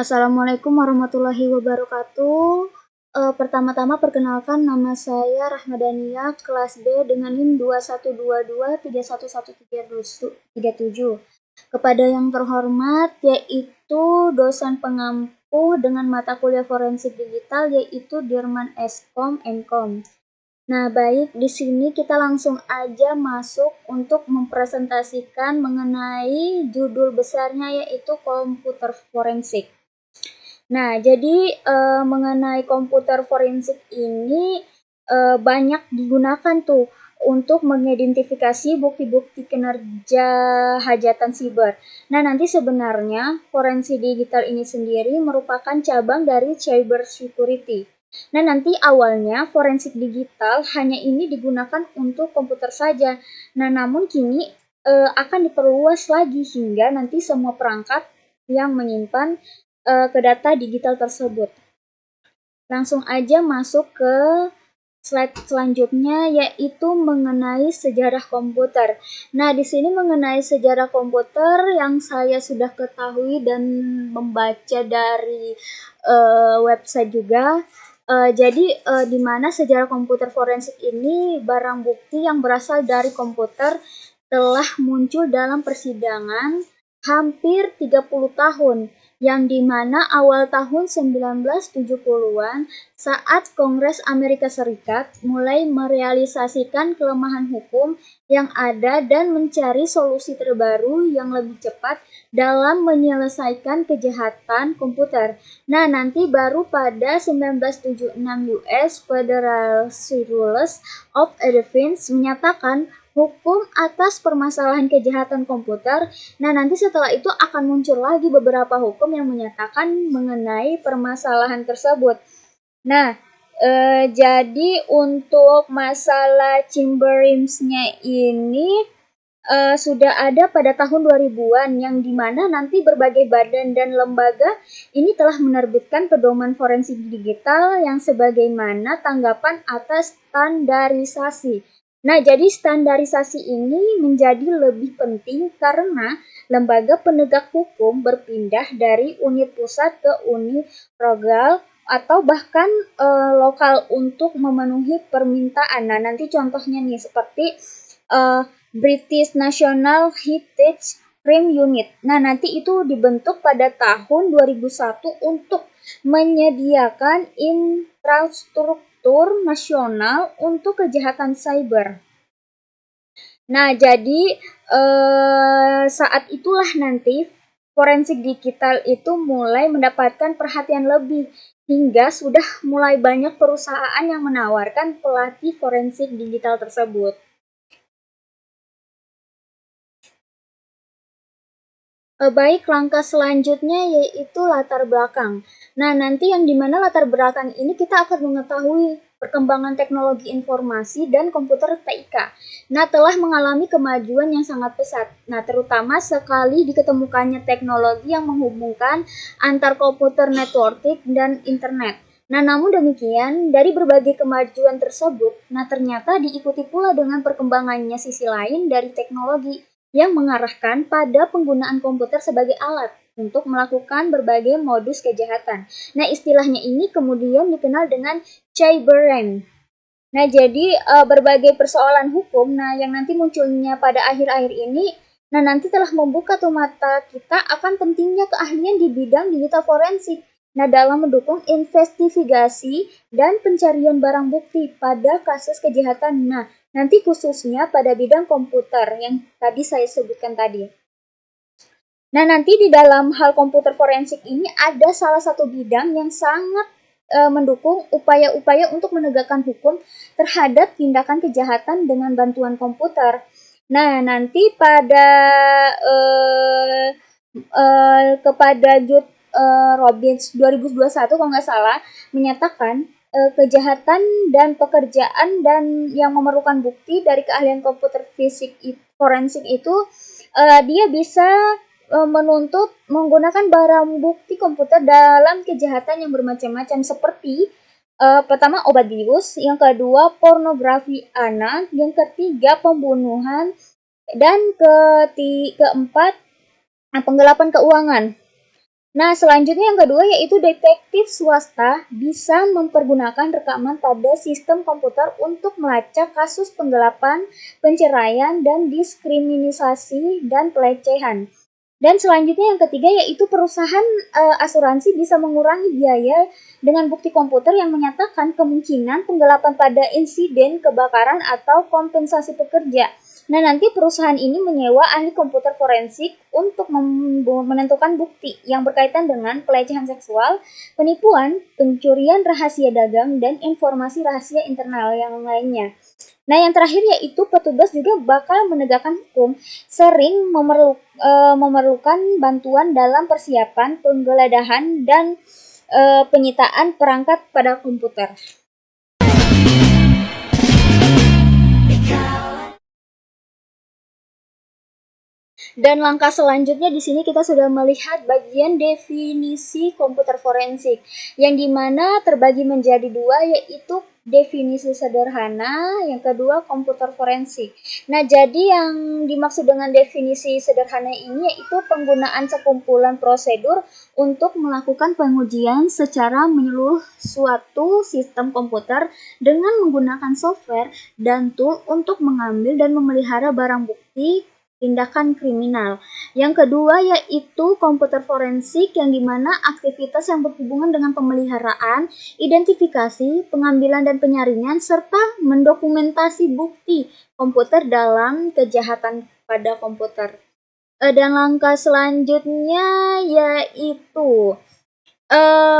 Assalamualaikum warahmatullahi wabarakatuh. Pertama-tama perkenalkan nama saya Rahmadania, kelas B dengan NIM 2122311337. Kepada yang terhormat yaitu dosen pengampu dengan mata kuliah forensik digital yaitu Dirman Eskom Enkom. Nah, baik, di sini kita langsung aja masuk untuk mempresentasikan mengenai judul besarnya yaitu komputer forensik. Nah, jadi mengenai komputer forensik ini banyak digunakan tuh untuk mengidentifikasi bukti-bukti kinerja hajatan siber. Nah, nanti sebenarnya forensik digital ini sendiri merupakan cabang dari cyber security. Nah, nanti awalnya forensik digital hanya ini digunakan untuk komputer saja. Nah, namun kini akan diperluas lagi hingga nanti semua perangkat yang menyimpan ke data digital tersebut. Langsung aja masuk ke slide selanjutnya yaitu mengenai sejarah komputer. Nah, di sini mengenai sejarah komputer yang saya sudah ketahui dan membaca dari website juga. Jadi di mana sejarah komputer forensik ini barang bukti yang berasal dari komputer telah muncul dalam persidangan hampir 30 tahun yang dimana awal tahun 1970-an saat Kongres Amerika Serikat mulai merealisasikan kelemahan hukum yang ada dan mencari solusi terbaru yang lebih cepat dalam menyelesaikan kejahatan komputer. Nah, nanti baru pada 1976 US Federal Rules of Defense menyatakan hukum atas permasalahan kejahatan komputer. Nah, nanti setelah itu akan muncul lagi beberapa hukum yang menyatakan mengenai permasalahan tersebut. Nah, jadi untuk masalah Chimberimsnya ini sudah ada pada tahun 2000-an yang dimana nanti berbagai badan dan lembaga ini telah menerbitkan pedoman forensik digital yang sebagaimana tanggapan atas standarisasi. Nah, jadi standarisasi ini menjadi lebih penting karena lembaga penegak hukum berpindah dari unit pusat ke unit lokal atau bahkan lokal untuk memenuhi permintaan. Nah, nanti contohnya nih seperti British National Heritage Crime Unit. Nah, nanti itu dibentuk pada tahun 2001 untuk menyediakan infrastruktur nasional untuk kejahatan cyber. Nah, jadi saat itulah nanti forensik digital itu mulai mendapatkan perhatian lebih hingga sudah mulai banyak perusahaan yang menawarkan pelatih forensik digital tersebut. Baik, langkah selanjutnya yaitu latar belakang. Nah, nanti yang dimana latar belakang ini kita akan mengetahui perkembangan teknologi informasi dan komputer TIK. Nah, telah mengalami kemajuan yang sangat pesat. Nah, terutama sekali diketemukannya teknologi yang menghubungkan antar komputer networking dan internet. Nah, namun demikian, dari berbagai kemajuan tersebut, nah ternyata diikuti pula dengan perkembangannya sisi lain dari teknologi yang mengarahkan pada penggunaan komputer sebagai alat untuk melakukan berbagai modus kejahatan. Nah, istilahnya ini kemudian dikenal dengan cybercrime. Nah, jadi berbagai persoalan hukum, nah yang nanti munculnya pada akhir-akhir ini, nah nanti telah membuka tuh mata kita akan pentingnya keahlian di bidang digital forensik. Nah, dalam mendukung investigasi dan pencarian barang bukti pada kasus kejahatan. Nah, nanti khususnya pada bidang komputer yang tadi saya sebutkan tadi. Nah, nanti di dalam hal komputer forensik ini ada salah satu bidang yang sangat mendukung upaya-upaya untuk menegakkan hukum terhadap tindakan kejahatan dengan bantuan komputer. Nah, nanti pada kepada Jude Robbins 2021 kalau nggak salah menyatakan kejahatan dan pekerjaan dan yang memerlukan bukti dari keahlian komputer fisik forensik itu dia bisa menuntut menggunakan barang bukti komputer dalam kejahatan yang bermacam-macam seperti pertama obat bius, yang kedua pornografi anak, yang ketiga pembunuhan, dan keempat penggelapan keuangan. Nah, selanjutnya yang kedua yaitu detektif swasta bisa mempergunakan rekaman pada sistem komputer untuk melacak kasus penggelapan, penceraian, dan diskriminasi dan pelecehan. Dan selanjutnya yang ketiga yaitu perusahaan asuransi bisa mengurangi biaya dengan bukti komputer yang menyatakan kemungkinan penggelapan pada insiden kebakaran atau kompensasi pekerja. Nah, nanti perusahaan ini menyewa ahli komputer forensik untuk menentukan bukti yang berkaitan dengan pelecehan seksual, penipuan, pencurian rahasia dagang, dan informasi rahasia internal yang lainnya. Nah, yang terakhir yaitu petugas juga bakal menegakkan hukum, sering memerlukan bantuan dalam persiapan, penggeledahan, dan penyitaan perangkat pada komputer. Dan langkah selanjutnya di sini kita sudah melihat bagian definisi komputer forensik, yang dimana terbagi menjadi dua, yaitu definisi sederhana, yang kedua komputer forensik. Nah, jadi yang dimaksud dengan definisi sederhana ini yaitu penggunaan sekumpulan prosedur untuk melakukan pengujian secara menyeluruh suatu sistem komputer dengan menggunakan software dan tool untuk mengambil dan memelihara barang bukti tindakan kriminal. Yang kedua yaitu komputer forensik, yang dimana aktivitas yang berhubungan dengan pemeliharaan, identifikasi, pengambilan dan penyaringan, serta mendokumentasi bukti komputer dalam kejahatan pada komputer. Dan langkah selanjutnya yaitu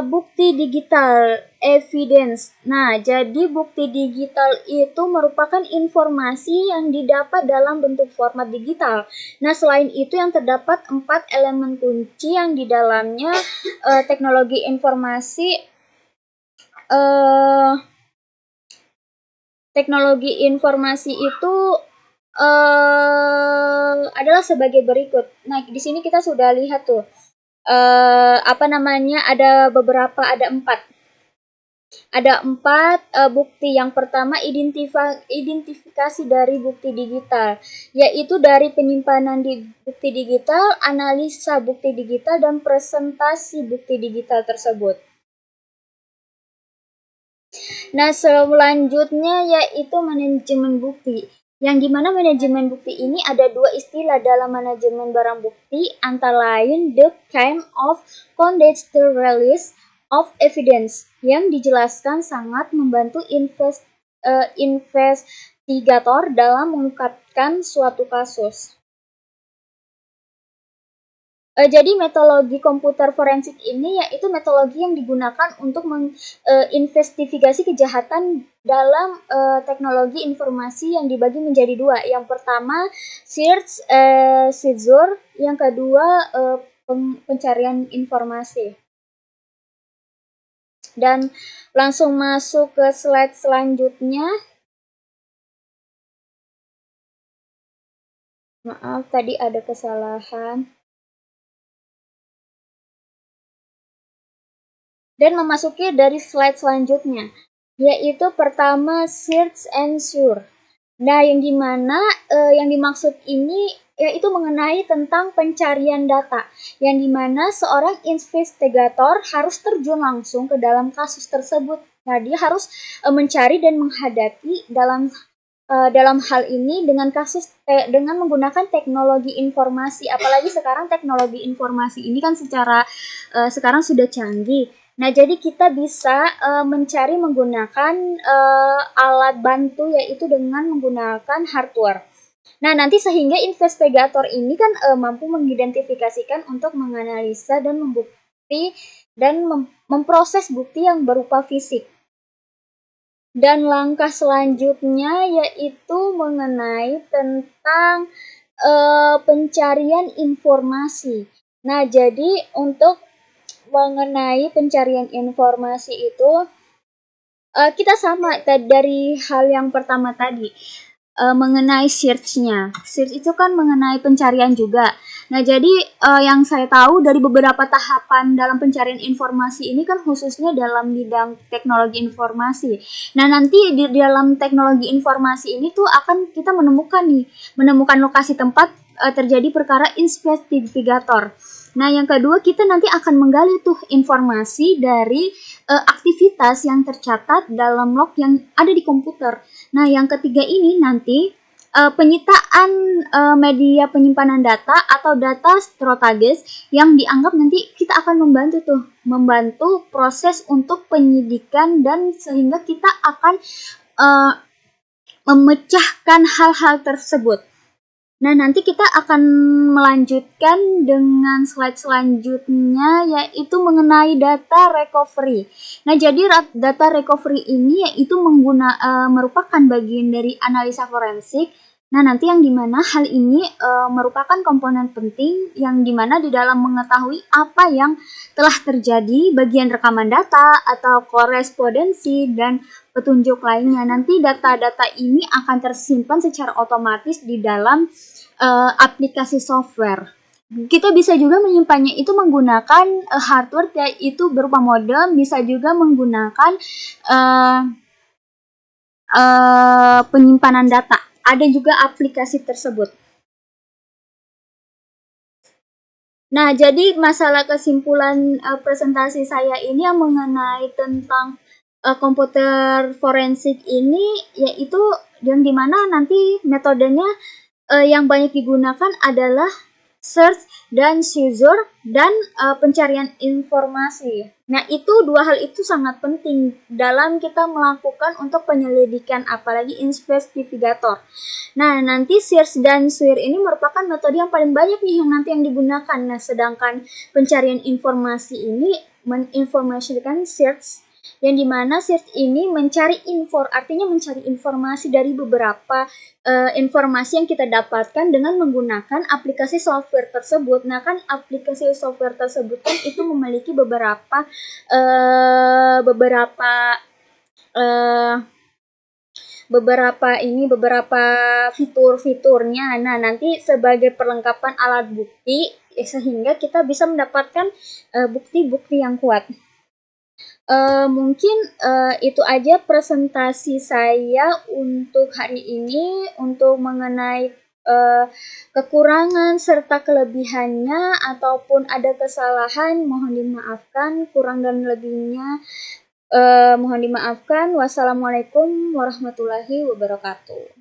bukti digital evidence. Nah, jadi bukti digital itu merupakan informasi yang didapat dalam bentuk format digital. Nah, selain itu yang terdapat 4 elemen kunci yang di dalamnya teknologi informasi itu adalah sebagai berikut. Nah, di sini kita sudah lihat tuh ada beberapa, ada empat bukti. Yang pertama identifikasi dari bukti digital, yaitu dari penyimpanan di bukti digital, analisa bukti digital, dan presentasi bukti digital tersebut. Nah, selanjutnya yaitu manajemen bukti, yang dimana manajemen bukti ini ada dua istilah dalam manajemen barang bukti, antara lain the kind of conducted release of evidence, yang dijelaskan sangat membantu investigator dalam mengungkapkan suatu kasus. Jadi metodologi komputer forensik ini yaitu metodologi yang digunakan untuk menginvestigasi kejahatan dalam teknologi informasi yang dibagi menjadi dua. Yang pertama search seizure, yang kedua pencarian informasi. Dan langsung masuk ke slide selanjutnya. Maaf, tadi ada kesalahan. Dan memasuki dari slide selanjutnya, yaitu pertama search and seizure. Nah, yang dimana yang dimaksud ini yaitu mengenai tentang pencarian data, yang dimana seorang investigator harus terjun langsung ke dalam kasus tersebut. Nah, dia harus mencari dan menghadapi dalam hal ini dengan menggunakan teknologi informasi. Apalagi sekarang teknologi informasi ini kan sekarang sudah canggih. Nah, jadi kita bisa mencari menggunakan alat bantu, yaitu dengan menggunakan hardware. Nah, nanti sehingga investigator ini kan mampu mengidentifikasikan untuk menganalisa dan memproses bukti yang berupa fisik. Dan langkah selanjutnya yaitu mengenai tentang pencarian informasi. Nah, jadi untuk mengenai pencarian informasi itu kita sama dari hal yang pertama tadi, mengenai search-nya. Search itu kan mengenai pencarian juga. Nah, jadi yang saya tahu dari beberapa tahapan dalam pencarian informasi ini kan khususnya dalam bidang teknologi informasi. Nah, nanti di dalam teknologi informasi ini tuh akan kita menemukan lokasi tempat terjadi perkara investigator. Nah, yang kedua kita nanti akan menggali tuh informasi dari aktivitas yang tercatat dalam log yang ada di komputer. Nah, yang ketiga ini nanti penyitaan media penyimpanan data atau data strategis yang dianggap nanti kita akan membantu proses untuk penyidikan dan sehingga kita akan memecahkan hal-hal tersebut. Nah, nanti kita akan melanjutkan dengan slide selanjutnya yaitu mengenai data recovery. Nah, jadi data recovery ini yaitu merupakan bagian dari analisa forensik. Nah, nanti yang dimana hal ini merupakan komponen penting yang dimana di dalam mengetahui apa yang telah terjadi bagian rekaman data atau korespondensi dan petunjuk lainnya. Nanti data-data ini akan tersimpan secara otomatis di dalam aplikasi software. Kita bisa juga menyimpannya itu menggunakan hardware yaitu berupa modem, bisa juga menggunakan penyimpanan data. Ada juga aplikasi tersebut. Nah, jadi masalah kesimpulan presentasi saya ini yang mengenai tentang komputer forensik ini yaitu yang dimana nanti metodenya yang banyak digunakan adalah search dan seizure dan pencarian informasi. Nah, itu dua hal itu sangat penting dalam kita melakukan untuk penyelidikan apalagi investigator. Nah, nanti search dan seizure ini merupakan metode yang paling banyak nih yang nanti yang digunakan. Nah, sedangkan pencarian informasi ini menginformasikan search yang dimana search ini artinya mencari informasi dari beberapa informasi yang kita dapatkan dengan menggunakan aplikasi software tersebut. Nah, kan aplikasi software tersebut kan itu memiliki beberapa fitur-fiturnya. Nah, nanti sebagai perlengkapan alat bukti sehingga kita bisa mendapatkan bukti-bukti yang kuat. Mungkin itu aja presentasi saya untuk hari ini untuk mengenai kekurangan serta kelebihannya ataupun ada kesalahan mohon dimaafkan, kurang dan lebihnya mohon dimaafkan. Wassalamualaikum warahmatullahi wabarakatuh.